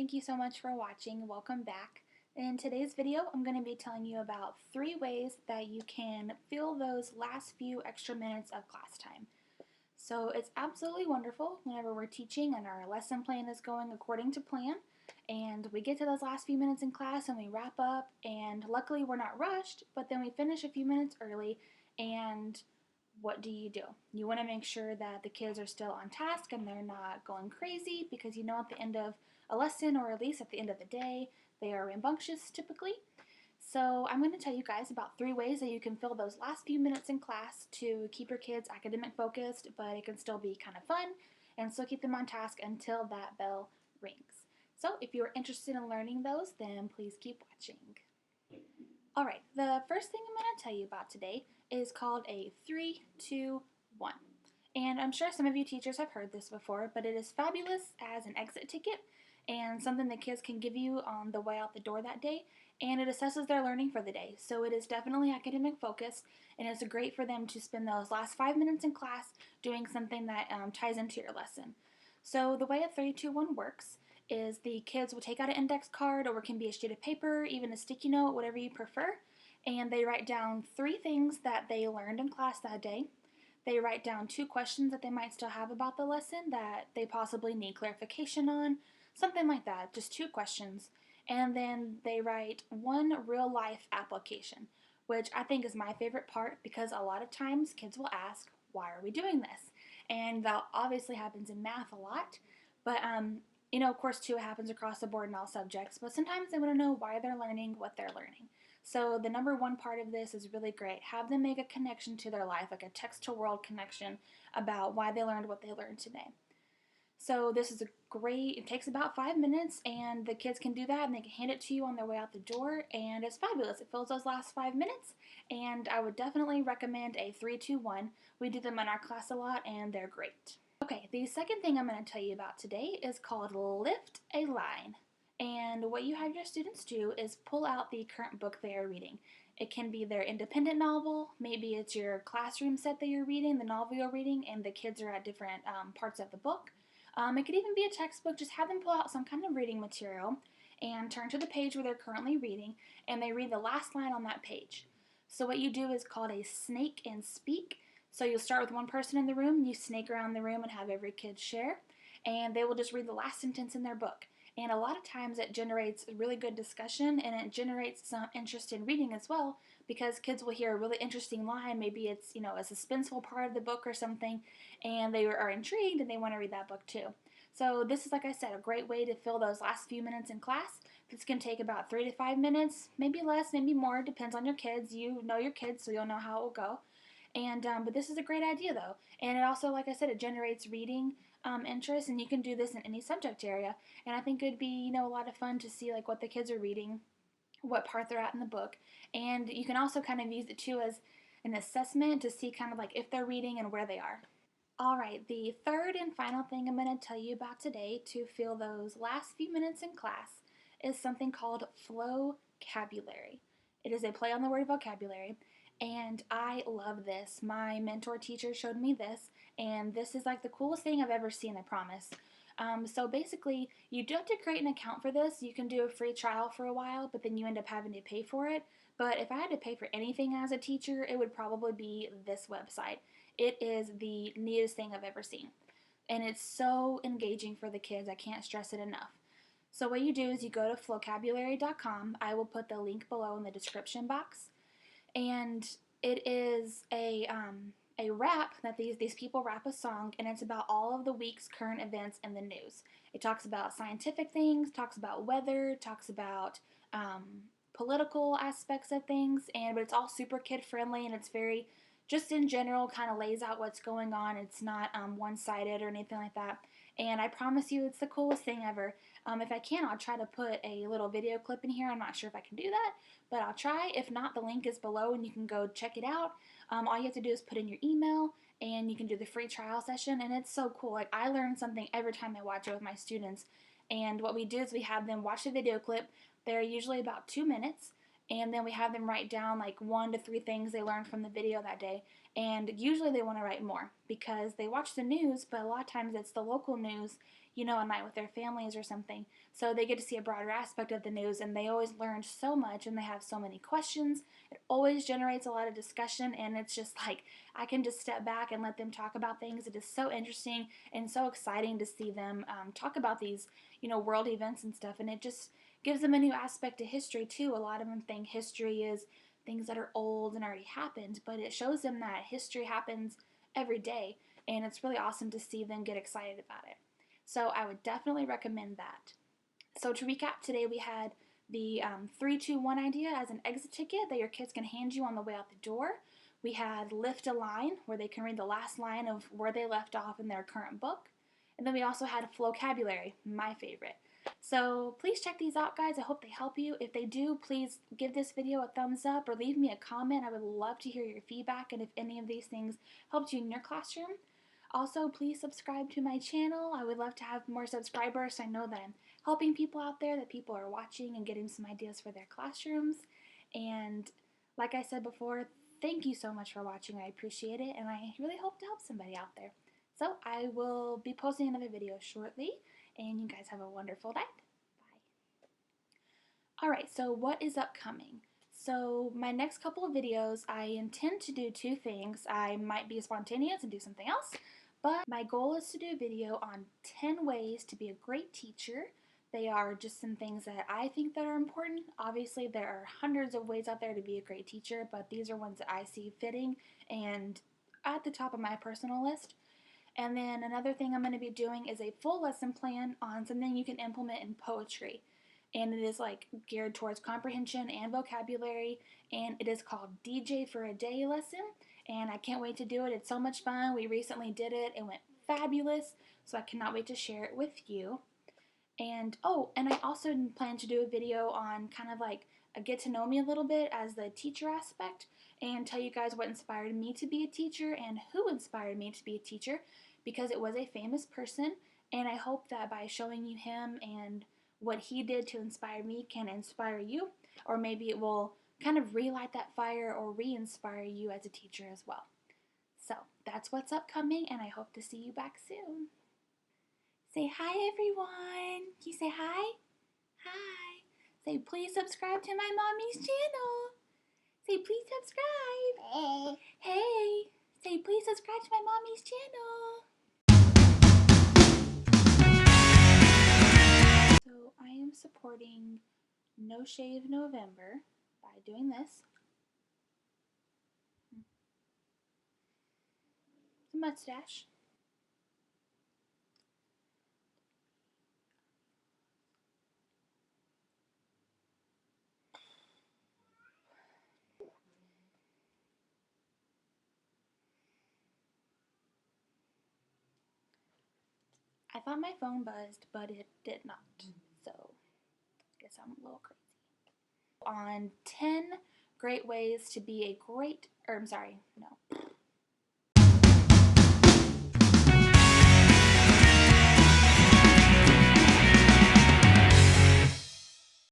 thank you so much for watching. Welcome back. In today's video, I'm going to be telling you about 3 ways that you can fill those last few extra minutes of class time. So it's absolutely wonderful whenever we're teaching and our lesson plan is going according to plan, and we get to those last few minutes in class and we wrap up, and luckily we're not rushed, but then we finish a few minutes early, and what do? You want to make sure that the kids are still on task and they're not going crazy, because you know at the end of a lesson, or at least at the end of the day, they are rambunctious typically. So I'm going to tell you guys about 3 ways that you can fill those last few minutes in class to keep your kids academic focused, but it can still be kind of fun and still keep them on task until that bell rings. So if you're interested in learning those, then please keep watching. Alright, the first thing I'm going to tell you about today is called a 3, 2, 1. And I'm sure some of you teachers have heard this before, but it is fabulous as an exit ticket and something that kids can give you on the way out the door that day, and it assesses their learning for the day. So it is definitely academic focused, and it's great for them to spend those last 5 minutes in class doing something that ties into your lesson. So the way a 3, 2, 1 works is the kids will take out an index card, or it can be a sheet of paper, even a sticky note, whatever you prefer, and they write down 3 things that they learned in class that day. They write down 2 questions that they might still have about the lesson that they possibly need clarification on, something like that, just 2 questions. And then they write 1 real life application, which I think is my favorite part, because a lot of times kids will ask, why are we doing this? And that obviously happens in math a lot, but of course too, it happens across the board in all subjects, but sometimes they want to know why they're learning what they're learning. So the number 1 part of this is really great. Have them make a connection to their life, like a text-to-world connection about why they learned what they learned today. So this is it takes about 5 minutes, and the kids can do that, and they can hand it to you on their way out the door, and it's fabulous. It fills those last 5 minutes, and I would definitely recommend a 3, 2, 1. We do them in our class a lot, and they're great. Okay, the second thing I'm going to tell you about today is called Lift a Line. And what you have your students do is pull out the current book they are reading. It can be their independent novel, maybe it's your classroom set that you're reading, the novel you're reading, and the kids are at different parts of the book. It could even be a textbook. Just have them pull out some kind of reading material and turn to the page where they're currently reading, and they read the last line on that page. So what you do is called a snake and speak. So you'll start with one person in the room, you snake around the room and have every kid share, and they will just read the last sentence in their book. And a lot of times it generates a really good discussion, and it generates some interest in reading as well, because kids will hear a really interesting line. Maybe it's, a suspenseful part of the book or something, and they are intrigued and they want to read that book too. So this is, like I said, a great way to fill those last few minutes in class. This can take about 3 to 5 minutes, maybe less, maybe more, depends on your kids. You know your kids, so you'll know how it will go. And but this is a great idea though, and it also, like I said, it generates reading interest, and you can do this in any subject area. And I think it would be a lot of fun to see like what the kids are reading, what part they're at in the book, and you can also kind of use it too as an assessment to see kind of like if they're reading and where they are. Alright, the third and final thing I'm going to tell you about today to fill those last few minutes in class is something called vocabulary. It is a play on the word vocabulary, and I love this. My mentor teacher showed me this, and this is like the coolest thing I've ever seen, I promise. So basically, you do have to create an account for this. You can do a free trial for a while, but then you end up having to pay for it. But if I had to pay for anything as a teacher, it would probably be this website. It is the neatest thing I've ever seen. And it's so engaging for the kids. I can't stress it enough. So what you do is you go to vocabulary.com. I will put the link below in the description box. And it is a rap that these people rap a song, and it's about all of the week's current events in the news. It talks about scientific things, talks about weather, talks about political aspects of things, but it's all super kid friendly, and it's very, just in general, kind of lays out what's going on. It's not one-sided or anything like that. And I promise you, it's the coolest thing ever. If I can, I'll try to put a little video clip in here. I'm not sure if I can do that, but I'll try. If not, the link is below and you can go check it out. All you have to do is put in your email, and you can do the free trial session, and it's so cool. Like, I learn something every time I watch it with my students. And what we do is we have them watch the video clip. They're usually about 2 minutes, and then we have them write down like 1 to 3 things they learned from the video that day. And usually they want to write more because they watch the news, but a lot of times it's the local news, you know, at night with their families or something. So they get to see a broader aspect of the news, and they always learn so much, and they have so many questions. It always generates a lot of discussion, and it's just like I can just step back and let them talk about things. It is so interesting and so exciting to see them talk about these, you know, world events and stuff, and it just gives them a new aspect to history too. A lot of them think history is things that are old and already happened, but it shows them that history happens every day, and it's really awesome to see them get excited about it. So I would definitely recommend that. So to recap, today we had the 3-2-1 idea as an exit ticket that your kids can hand you on the way out the door. We had lift a line, where they can read the last line of where they left off in their current book. And then we also had vocabulary, my favorite. So please check these out, guys. I hope they help you. If they do, please give this video a thumbs up or leave me a comment. I would love to hear your feedback and if any of these things helped you in your classroom. Also, please subscribe to my channel. I would love to have more subscribers so I know that I'm helping people out there, that people are watching and getting some ideas for their classrooms. And like I said before, thank you so much for watching. I appreciate it, and I really hope to help somebody out there. So I will be posting another video shortly, and you guys have a wonderful night. Bye. Alright, so what is upcoming? So my next couple of videos, I intend to do 2 things. I might be spontaneous and do something else, but my goal is to do a video on 10 ways to be a great teacher. They are just some things that I think that are important. Obviously, there are hundreds of ways out there to be a great teacher, but these are ones that I see fitting and at the top of my personal list. And then another thing I'm going to be doing is a full lesson plan on something you can implement in poetry. And it is like geared towards comprehension and vocabulary, and it is called DJ for a Day lesson, and I can't wait to do it. It's so much fun. We recently did it. It went fabulous, so I cannot wait to share it with you. And oh, and I also plan to do a video on kind of like a get to know me a little bit as the teacher aspect, and tell you guys what inspired me to be a teacher and who inspired me to be a teacher, because it was a famous person, and I hope that by showing you him and what he did to inspire me can inspire you, or maybe it will kind of relight that fire or re-inspire you as a teacher as well. So that's what's upcoming, and I hope to see you back soon. Say hi, everyone. Can you say hi? Hi. Say please subscribe to my mommy's channel. Say please subscribe. Hey. Say please subscribe to my mommy's channel. So I am supporting No Shave November by doing this. It's a mustache. I thought my phone buzzed, but it did not. So I guess I'm a little crazy. On 10 great ways to be a great, or I'm sorry, no.